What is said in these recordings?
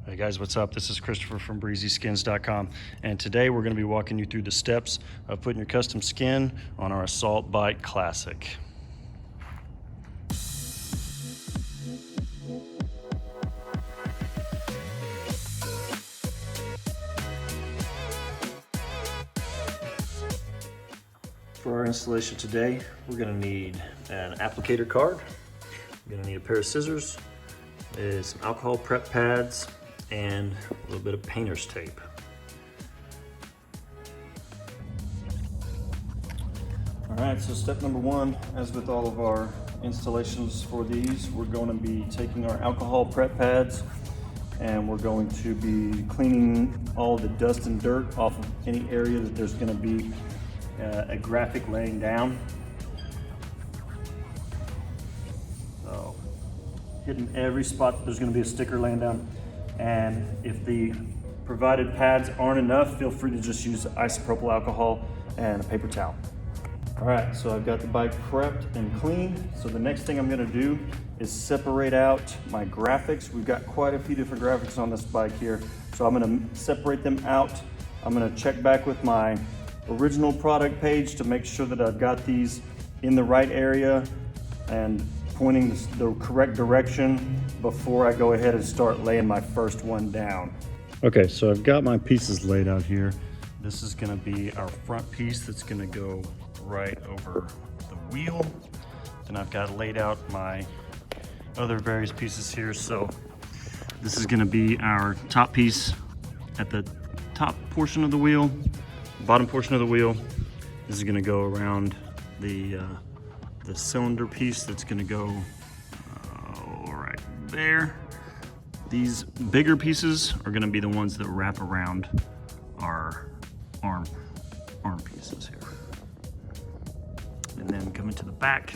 Hey guys, what's up? This is Christopher from BreezySkins.com, and today we're going to be walking you through the steps of putting your custom skin on our Assault Bike Classic. For our installation today, we're going to need an applicator card, we're going to need a pair of scissors, some alcohol prep pads, and a little bit of painter's tape. All right, so step number one, as with all of our installations for these, we're going to be taking our alcohol prep pads and we're going to be cleaning all the dust and dirt off of any area that there's going to be a graphic laying down. So hitting every spot that there's going to be a sticker laying down. And if the provided pads aren't enough, feel free to just use isopropyl alcohol and a paper towel. All right, so I've got the bike prepped and cleaned. So the next thing I'm gonna do is separate out my graphics. We've got quite a few different graphics on this bike here. So I'm gonna separate them out. I'm gonna check back with my original product page to make sure that I've got these in the right area and pointing the correct direction before I go ahead and start laying my first one down. Okay, so I've got my pieces laid out here. This is gonna be our front piece that's gonna go right over the wheel. And I've got laid out my other various pieces here. So this is gonna be our top piece at the top portion of the wheel, bottom portion of the wheel. This is gonna go around the cylinder piece that's gonna go right there. These bigger pieces are gonna be the ones that wrap around our arm pieces here. And then coming to the back,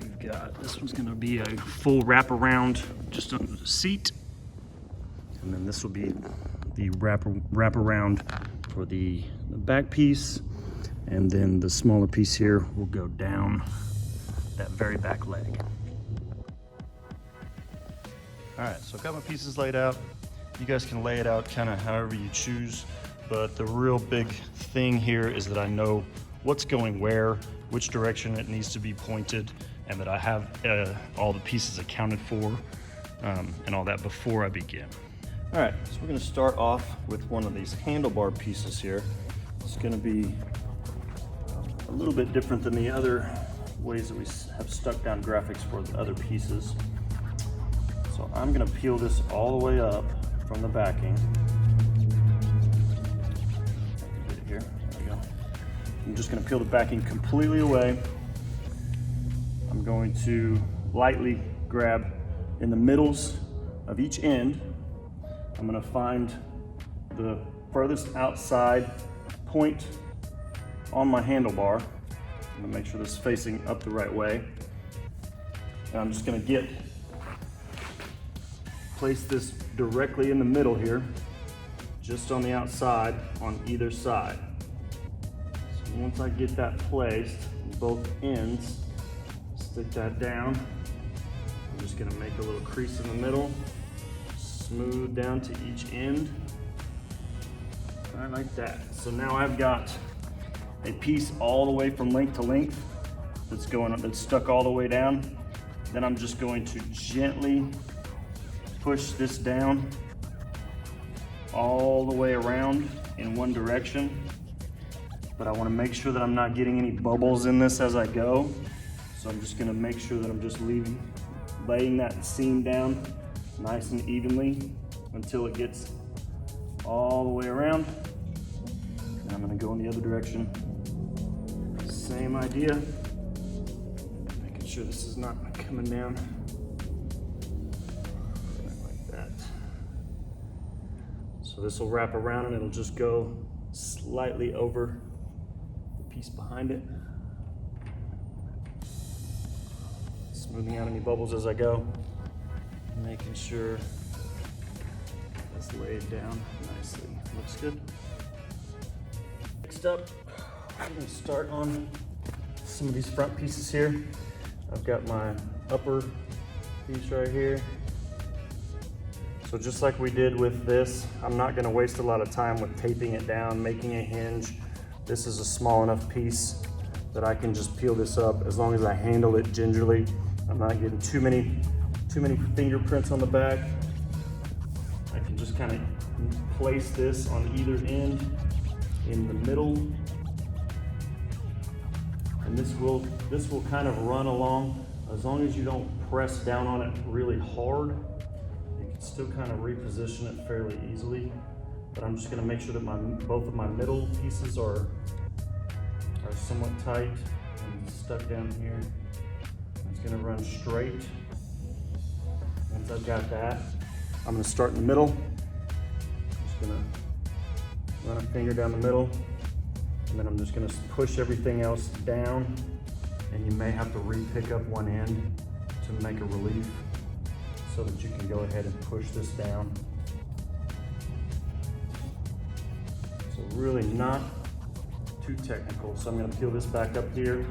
we've got, this one's gonna be a full wrap around just on the seat. And then this will be the wrap around for the back piece. And then the smaller piece here will go down that very back leg. All right, so I've got my pieces laid out. You guys can lay it out kind of however you choose, but the real big thing here is that I know what's going where, which direction it needs to be pointed, and that I have all the pieces accounted for and all that before I begin. All right, so we're gonna start off with one of these handlebar pieces here. It's gonna be a little bit different than the other ways that we have stuck down graphics for the other pieces. So I'm gonna peel this all the way up from the backing. Here, there we go. I'm just gonna peel the backing completely away. I'm going to lightly grab in the middles of each end. I'm gonna find the furthest outside point on my handlebar. I'm gonna make sure this is facing up the right way. And I'm just gonna place this directly in the middle here, just on the outside on either side. So once I get that placed on both ends, stick that down. I'm just gonna make a little crease in the middle, smooth down to each end, right like that. So now I've got a piece all the way from length to length that's stuck all the way down. Then I'm just going to gently push this down all the way around in one direction. But I want to make sure that I'm not getting any bubbles in this as I go. So I'm just going to make sure that I'm just laying that seam down nice and evenly until it gets all the way around. And I'm going to go in the other direction. Same idea, making sure this is not coming down like that. So this will wrap around and it'll just go slightly over the piece behind it. Smoothing out any bubbles as I go, making sure that's laid down nicely. Looks good. Next up, I'm going to start on some of these front pieces here. I've got my upper piece right here. So just like we did with this, I'm not gonna waste a lot of time with taping it down, making a hinge. This is a small enough piece that I can just peel this up as long as I handle it gingerly. I'm not getting too many fingerprints on the back. I can just kind of place this on either end in the middle. And this will kind of run along. As long as you don't press down on it really hard, you can still kind of reposition it fairly easily. But I'm just gonna make sure that both of my middle pieces are somewhat tight and stuck down here. It's gonna run straight. Once I've got that, I'm gonna start in the middle. Just gonna run a finger down the middle, and then I'm just gonna push everything else down, and you may have to re-pick up one end to make a relief so that you can go ahead and push this down. So really not too technical. So I'm gonna peel this back up here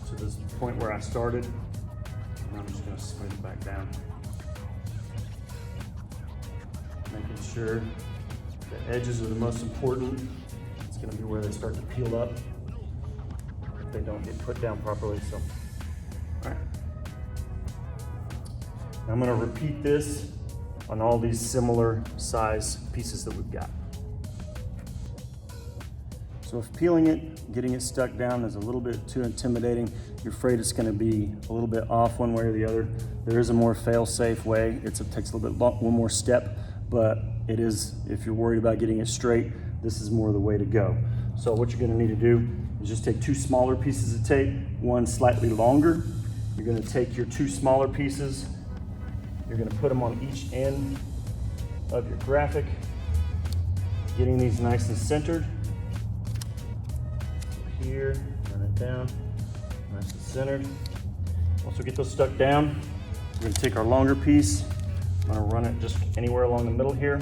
to this point where I started, and I'm just gonna slide it back down. Making sure the edges are the most important. It's gonna be where they start to peel up if they don't get put down properly. So, all right. Now I'm gonna repeat this on all these similar size pieces that we've got. So if peeling it, getting it stuck down is a little bit too intimidating, you're afraid it's gonna be a little bit off one way or the other, there is a more fail-safe way. It takes a little bit one more step, but it is, if you're worried about getting it straight, this is more the way to go. So what you're gonna need to do is just take two smaller pieces of tape, one slightly longer. You're gonna take your two smaller pieces, you're gonna put them on each end of your graphic, getting these nice and centered. Here, run it down, nice and centered. Once we get those stuck down, we're gonna take our longer piece. I'm gonna run it just anywhere along the middle here.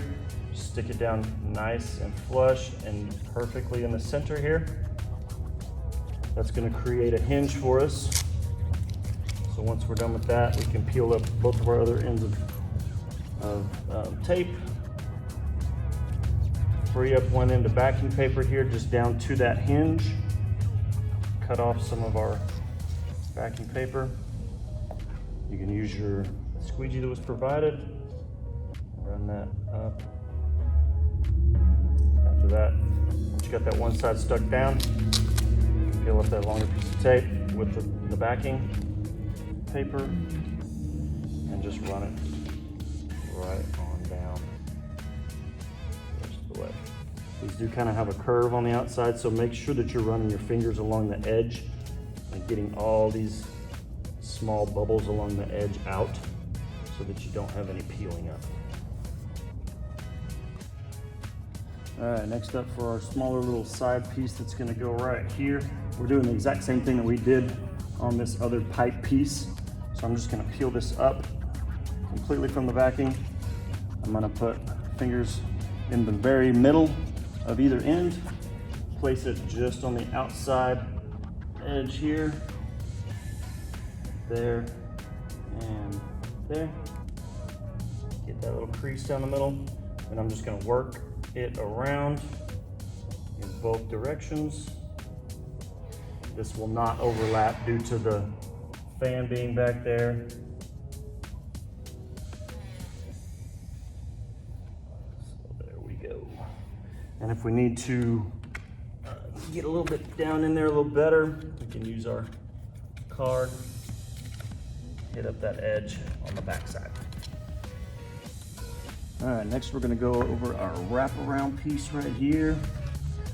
Stick it down nice and flush and perfectly in the center here. That's gonna create a hinge for us. So once we're done with that, we can peel up both of our other ends of tape. Free up one end of backing paper here, just down to that hinge. Cut off some of our backing paper. You can use your squeegee that was provided. Run that up. After that, once you got that one side stuck down, you can peel up that longer piece of tape with the backing paper and just run it right on down the rest of the way. These do kind of have a curve on the outside, so make sure that you're running your fingers along the edge and getting all these small bubbles along the edge out so that you don't have any peeling up. All right, next up for our smaller little side piece that's gonna go right here. We're doing the exact same thing that we did on this other pipe piece. So I'm just gonna peel this up completely from the backing. I'm gonna put fingers in the very middle of either end, place it just on the outside edge here, there, and there. Get that little crease down the middle, and I'm just gonna work it around in both directions. This will not overlap due to the fan being back there. And if we need to get a little bit down in there a little better, we can use our card, hit up that edge on the back side. All right, next we're gonna go over our wraparound piece right here.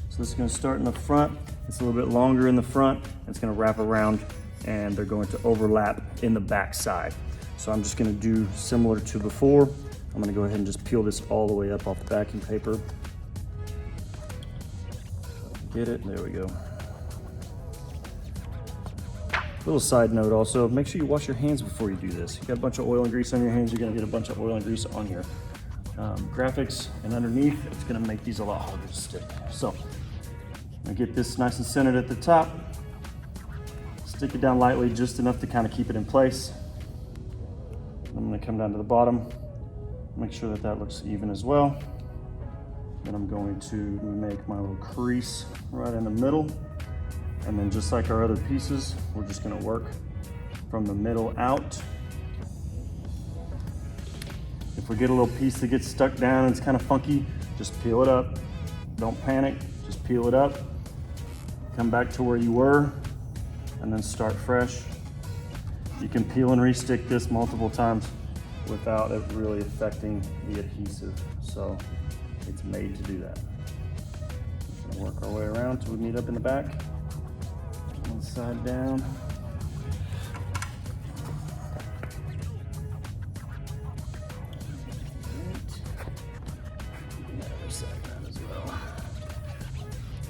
So this is gonna start in the front. It's a little bit longer in the front. It's gonna wrap around and they're going to overlap in the back side. So I'm just gonna do similar to before. I'm gonna go ahead and just peel this all the way up off the backing paper. Get it, there we go. Little side note also, make sure you wash your hands before you do this. You got a bunch of oil and grease on your hands, you're gonna get a bunch of oil and grease on your graphics and underneath. It's gonna make these a lot harder to stick. So, I'm gonna get this nice and centered at the top. Stick it down lightly, just enough to kind of keep it in place. I'm gonna come down to the bottom, Make sure that that looks even as well. Then I'm going to make my little crease right in the middle. And then just like our other pieces, we're just gonna work from the middle out. If we get a little piece that gets stuck down and it's kind of funky, just peel it up. Don't panic, just peel it up. Come back to where you were and then start fresh. You can peel and restick this multiple times without it really affecting the adhesive. So it's made to do that. Just gonna work our way around till we meet up in the back. One side down.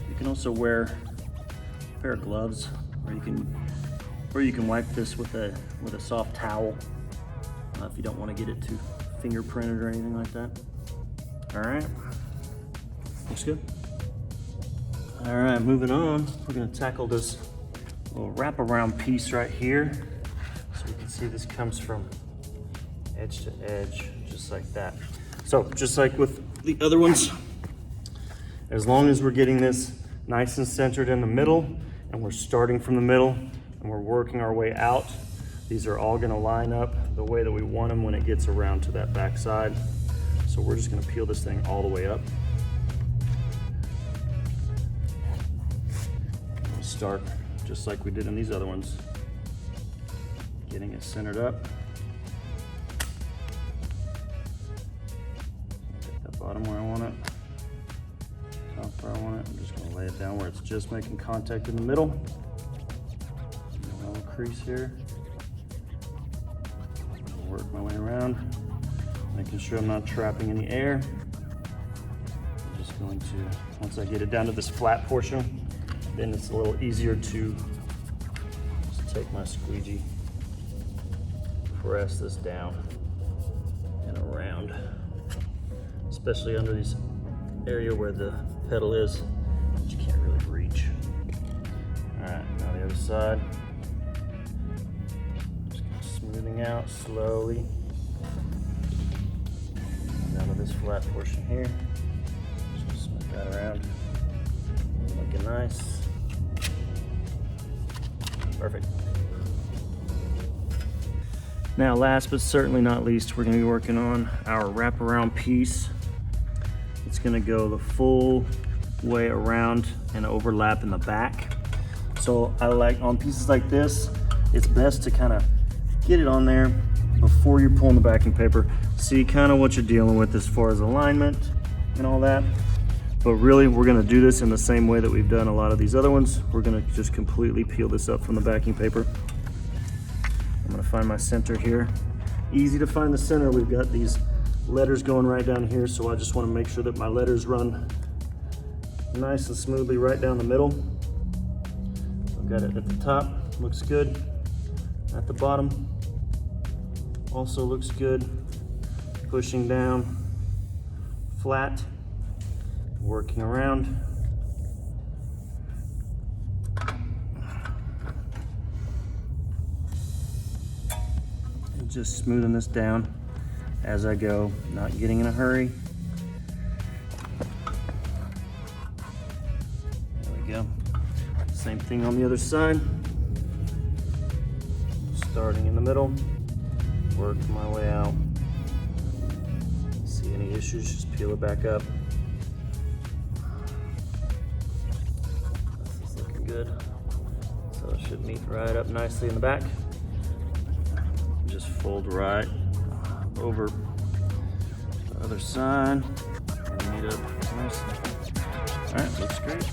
You can also wear a pair of gloves, or you can wipe this with a soft towel if you don't want to get it too fingerprinted or anything like that. All right, looks good. All right, moving on, we're gonna tackle this little wraparound piece right here. So you can see this comes from edge to edge, just like that. So just like with the other ones, as long as we're getting this nice and centered in the middle, and we're starting from the middle, and we're working our way out, these are all gonna line up the way that we want them when it gets around to that back side. So we're just gonna peel this thing all the way up. We'll start just like we did in these other ones, getting it centered up. Get that bottom where I want it, top where I want it. I'm just gonna lay it down where it's just making contact in the middle. A little crease here. Work my way around, making sure I'm not trapping any air. I'm just going to, once I get it down to this flat portion, then it's a little easier to just take my squeegee, press this down and around, especially under this area where the pedal is, which you can't really reach. All right, now the other side. Smoothing out slowly down to this flat portion here. Just smooth that around. Looking nice. Perfect. Now, last but certainly not least, we're going to be working on our wraparound piece. It's going to go the full way around and overlap in the back. So I like on pieces like this, it's best to kind of get it on there before you're pulling the backing paper. See kind of what you're dealing with as far as alignment and all that. But really, we're gonna do this in the same way that we've done a lot of these other ones. We're gonna just completely peel this up from the backing paper. I'm gonna find my center here. Easy to find the center. We've got these letters going right down here, so I just wanna make sure that my letters run nice and smoothly right down the middle. I've got it at the top, looks good. At the bottom, also looks good. Pushing down, flat, working around. And just smoothing this down as I go, not getting in a hurry. There we go. Same thing on the other side. Starting in the middle, work my way out. See any issues, just peel it back up. This is looking good. So it should meet right up nicely in the back. Just fold right over the other side and meet up nicely. All right, looks great.